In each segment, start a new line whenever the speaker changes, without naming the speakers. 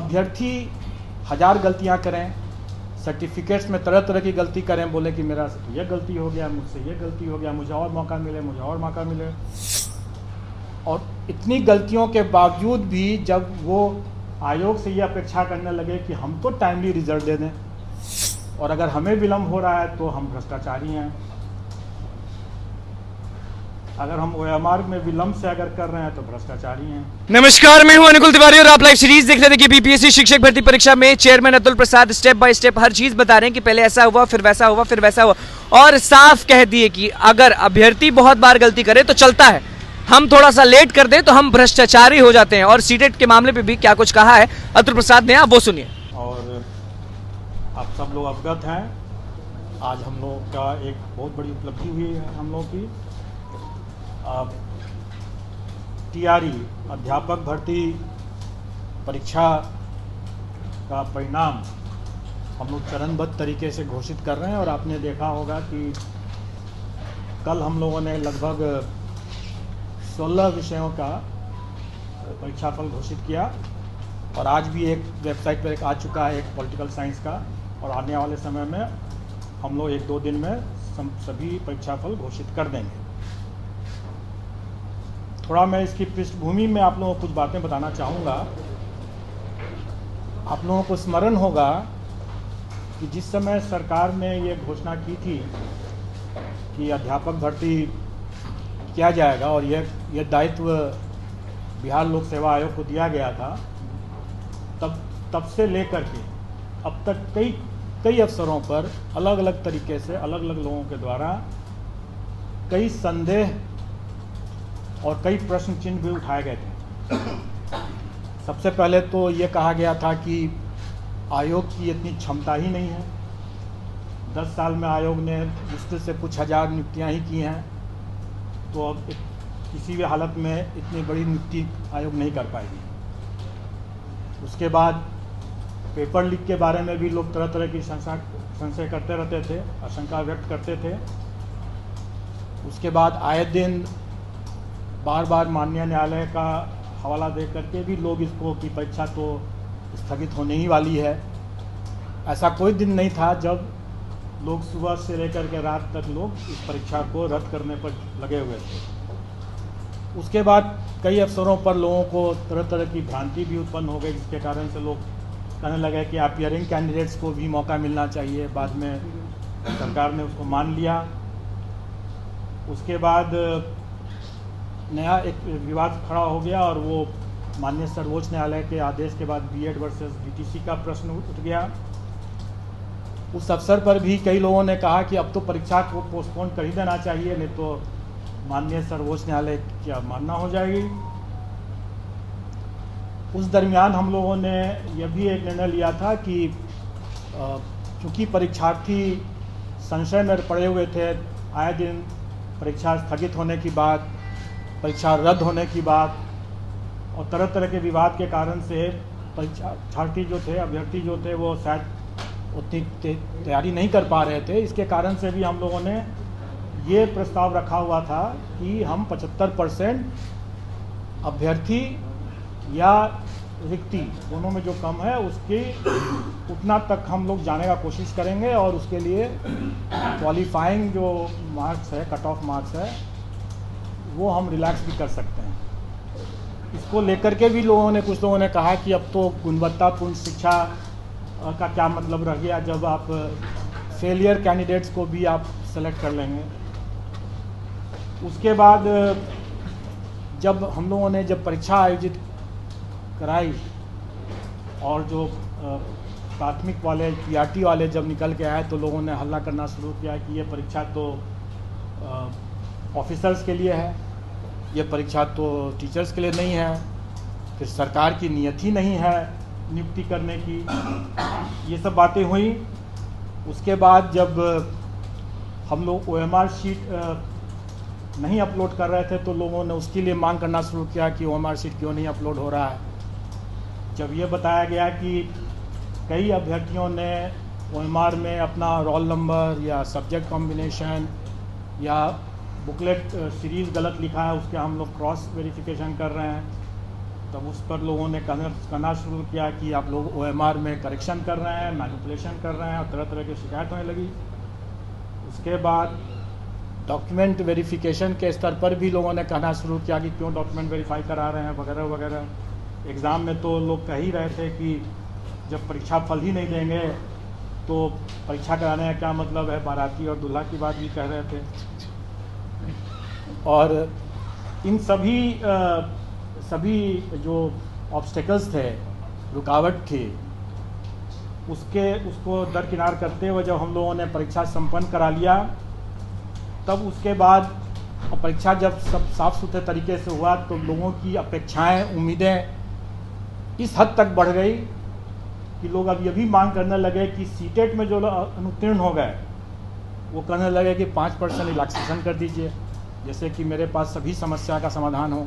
अभ्यर्थी 1000 गलतियां करें, सर्टिफिकेट्स में तरह तरह की गलती करें, बोले कि मेरा ये गलती हो गया, मुझसे ये गलती हो गया, मुझे और मौका मिले, मुझे और मौका मिले। और इतनी गलतियों के बावजूद भी जब वो आयोग से ये अपेक्षा करने लगे कि हम तो टाइमली रिजल्ट दे दें और अगर हमें विलम्ब हो रहा है तो हम भ्रष्टाचारी हैं, अगर हम OMR में विलम्ब से अगर कर रहे हैं तो भ्रष्टाचारी हैं।
नमस्कार, मैं हूं अनुकुल तिवारी और आप लाइव सीरीज देख रहे थे कि बीपीएससी शिक्षक भर्ती परीक्षा में chairman Atul Prasad step by step हर चीज बता रहे हैं कि पहले ऐसा हुआ, फिर वैसा हुआ, फिर वैसा हुआ, और साफ कह दिए कि अगर अभ्यर्थी बहुत बार गलती करे तो चलता है, हम थोड़ा सा लेट कर दें तो हम भ्रष्टाचारी हो जाते हैं। और सीटेट के मामले पे भी क्या कुछ कहा है अतुल प्रसाद ने, आप वो सुनिए।
और आप सब लोग अवगत हैं, आज हम लोग का एक बहुत बड़ी उपलब्धि हुई है हम लोग की। TRE अध्यापक भर्ती परीक्षा का परिणाम हम लोग चरणबद्ध तरीके से घोषित कर रहे हैं। और आपने देखा होगा कि कल हम लोगों ने लगभग 16 विषयों का परीक्षाफल घोषित किया और आज भी एक वेबसाइट पर एक आ चुका है, एक पॉलिटिकल साइंस का, और आने वाले समय में हम लोग 1-2 दिन में सभी परीक्षाफल घोषित कर देंगे। थोड़ा मैं इसकी पृष्ठभूमि में आप लोगों को कुछ बातें बताना चाहूँगा। आप लोगों को स्मरण होगा कि जिस समय सरकार ने ये घोषणा की थी कि अध्यापक भर्ती किया जाएगा और यह दायित्व बिहार लोक सेवा आयोग को दिया गया था, तब से लेकर के अब तक कई अवसरों पर अलग अलग तरीके से अलग अलग लोगों के द्वारा कई संदेह और कई प्रश्न चिन्ह भी उठाए गए थे। सबसे पहले तो ये कहा गया था कि आयोग की इतनी क्षमता ही नहीं है, 10 साल में आयोग ने मुश्किल से कुछ 1000 नियुक्तियाँ ही की हैं, तो अब किसी भी हालत में इतनी बड़ी नियुक्ति आयोग नहीं कर पाएगी। उसके बाद पेपर लीक के बारे में भी लोग तरह तरह की संशय करते रहते थे, आशंका व्यक्त करते थे। उसके बाद आए दिन बार बार माननीय न्यायालय का हवाला दे करके भी लोग इसको कि परीक्षा तो स्थगित होने ही वाली है। ऐसा कोई दिन नहीं था जब लोग सुबह से लेकर के रात तक लोग इस परीक्षा को रद्द करने पर लगे हुए थे। उसके बाद कई अवसरों पर लोगों को तरह तरह की भ्रांति भी उत्पन्न हो गई, जिसके कारण से लोग कहने लगे कि अपीयरिंग कैंडिडेट्स को भी मौका मिलना चाहिए। बाद में सरकार ने उसको मान लिया। उसके बाद नया एक विवाद खड़ा हो गया और वो माननीय सर्वोच्च न्यायालय के आदेश के बाद B.Ed वर्सेस DTC का प्रश्न उठ गया। उस अवसर पर भी कई लोगों ने कहा कि अब तो परीक्षा को पोस्टपोन कर ही देना चाहिए, नहीं तो माननीय सर्वोच्च न्यायालय की अवमानना हो जाएगी। उस दरमियान हम लोगों ने यह भी एक निर्णय लिया था कि चूँकि परीक्षार्थी संशय में पड़े हुए थे, आए दिन परीक्षा स्थगित होने की बात, परीक्षा रद्द होने की बात और तरह तरह के विवाद के कारण से परीक्षार्थी जो थे, अभ्यर्थी जो थे, वो शायद उतनी तैयारी नहीं कर पा रहे थे। इसके कारण से भी हम लोगों ने ये प्रस्ताव रखा हुआ था कि हम 75% अभ्यर्थी या रिक्ति दोनों में जो कम है उसकी उतना तक हम लोग जाने का कोशिश करेंगे और उसके लिए क्वालिफाइंग जो मार्क्स है, कट ऑफ मार्क्स है, वो हम रिलैक्स भी कर सकते हैं। इसको लेकर के भी कुछ लोगों ने कहा कि अब तो गुणवत्तापूर्ण शिक्षा का क्या मतलब रह गया जब आप फेलियर कैंडिडेट्स को भी आप सेलेक्ट कर लेंगे। उसके बाद जब हम लोगों ने परीक्षा आयोजित कराई और जो प्राथमिक वाले PRT वाले जब निकल के आए तो लोगों ने हल्ला करना शुरू किया कि ये परीक्षा तो ऑफिसर्स के लिए है, ये परीक्षा तो टीचर्स के लिए नहीं है, फिर सरकार की नीयत ही नहीं है नियुक्ति करने की। ये सब बातें हुई। उसके बाद जब हम लोग OMR शीट नहीं अपलोड कर रहे थे तो लोगों ने उसके लिए मांग करना शुरू किया कि OMR शीट क्यों नहीं अपलोड हो रहा है। जब ये बताया गया कि कई अभ्यर्थियों ने OMR में अपना रोल नंबर या सब्जेक्ट कॉम्बिनेशन या बुकलेट सीरीज़ गलत लिखा है, उसके हम लोग क्रॉस वेरिफिकेशन कर रहे हैं। तब उस पर लोगों ने कहना शुरू किया कि आप लोग OMR में करेक्शन कर रहे हैं, मैनिपुलेशन कर रहे हैं, और तरह तरह की शिकायत होने लगी। उसके बाद डॉक्यूमेंट वेरिफिकेशन के स्तर पर भी लोगों ने कहना शुरू किया कि क्यों डॉक्यूमेंट वेरीफाई करा रहे हैं, वगैरह वगैरह। एग्ज़ाम में तो लोग कह ही रहे थे कि जब परीक्षा फल ही नहीं देंगे तो परीक्षा कराने का क्या मतलब है, बाराती और दूल्हा की बात भी कह रहे थे। और इन सभी जो ऑब्स्टेकल्स थे, रुकावट थी, उसको दरकिनार करते हुए जब हम लोगों ने परीक्षा संपन्न करा लिया, तब उसके बाद परीक्षा जब सब साफ सुथरे तरीके से हुआ तो लोगों की अपेक्षाएं, उम्मीदें इस हद तक बढ़ गई कि लोग अब ये भी मांग करने लगे कि सीटेट में जो अनुत्तीर्ण हो गए वो कहने लगे कि 5% रिलैक्सेशन कर दीजिए, जैसे कि मेरे पास सभी समस्या का समाधान हो।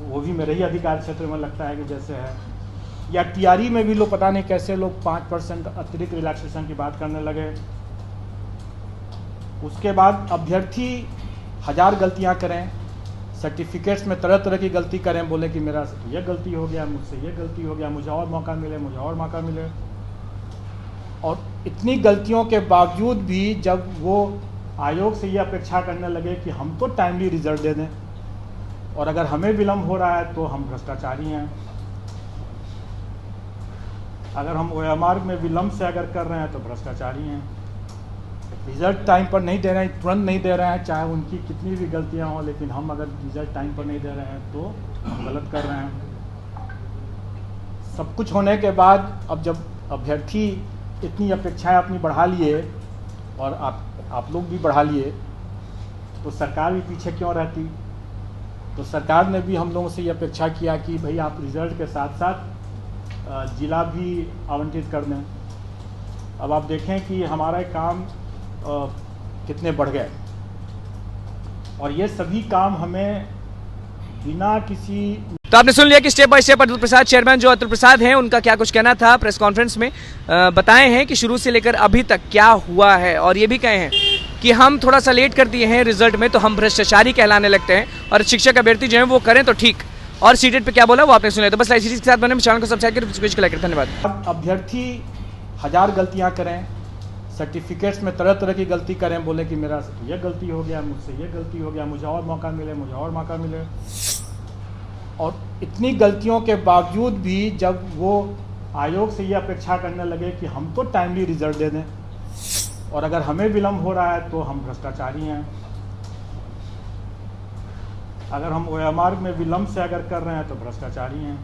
वो भी मेरे ही अधिकार क्षेत्र में लगता है कि जैसे है। या TRE में भी लोग पता नहीं कैसे लोग 5% अतिरिक्त रिलैक्सेशन की बात करने लगे। उसके बाद अभ्यर्थी 1000 गलतियां करें, सर्टिफिकेट्स में तरह तरह की गलती करें, बोले कि मेरा ये गलती हो गया, मुझसे ये गलती हो गया, मुझे और मौका मिले, मुझे और मौका मिले। और इतनी गलतियों के बावजूद भी जब वो आयोग से ये अपेक्षा करने लगे कि हम तो टाइमली रिजल्ट दे दें, और अगर हमें विलम्ब हो रहा है तो हम भ्रष्टाचारी हैं। अगर हम OMR में विलम्ब से अगर कर रहे हैं तो भ्रष्टाचारी हैं। रिजल्ट टाइम पर नहीं दे रहे हैं, तुरंत नहीं दे रहे हैं, चाहे उनकी कितनी भी गलतियां हों, लेकिन हम अगर रिजल्ट टाइम पर नहीं दे रहे हैं तो हम गलत कर रहे हैं। सब कुछ होने के बाद अब जब अभ्यर्थी इतनी अपेक्षाएं अपनी बढ़ा लिए, और आप लोग भी बढ़ा लिए, तो सरकार भी पीछे क्यों रहती। तो सरकार ने भी हम लोगों से ये अपेक्षा किया कि भाई आप रिजल्ट के साथ साथ जिला भी आवंटित कर दें। अब आप देखें कि हमारा काम कितने बढ़ गए, और ये सभी काम हमें बिना किसी।
तो आपने सुन लिया कि step by step Atul Prasad, chairman जो अतुल प्रसाद हैं, उनका क्या कुछ कहना था प्रेस कॉन्फ्रेंस में। बताए हैं कि शुरू से लेकर अभी तक क्या हुआ है, और ये भी कहे हैं कि हम थोड़ा सा लेट कर दिए हैं रिजल्ट में तो हम भ्रष्टाचारी कहलाने लगते हैं, और शिक्षक अभ्यर्थी जो है वो करें तो ठीक। और सीटेट पे क्या बोला वो आपने सुना। तो बस लाइव सीरीज के साथ बने, चैनल को सब्सक्राइब करें। धन्यवाद।
अभ्यर्थी 1000 गलतियां करें, सर्टिफिकेट्स में तरह तरह की गलती करें, बोले कि मेरा ये गलती हो गया, मुझसे ये गलती हो गया, मुझे और मौका मिले, मुझे और मौका मिले। और इतनी गलतियों के बावजूद भी जब वो आयोग से ये अपेक्षा करने लगे कि हम तो टाइमली रिजल्ट दे दें, और अगर हमें विलम्ब हो रहा है तो हम भ्रष्टाचारी हैं। अगर हम OMR में विलम्ब से अगर कर रहे हैं तो भ्रष्टाचारी हैं।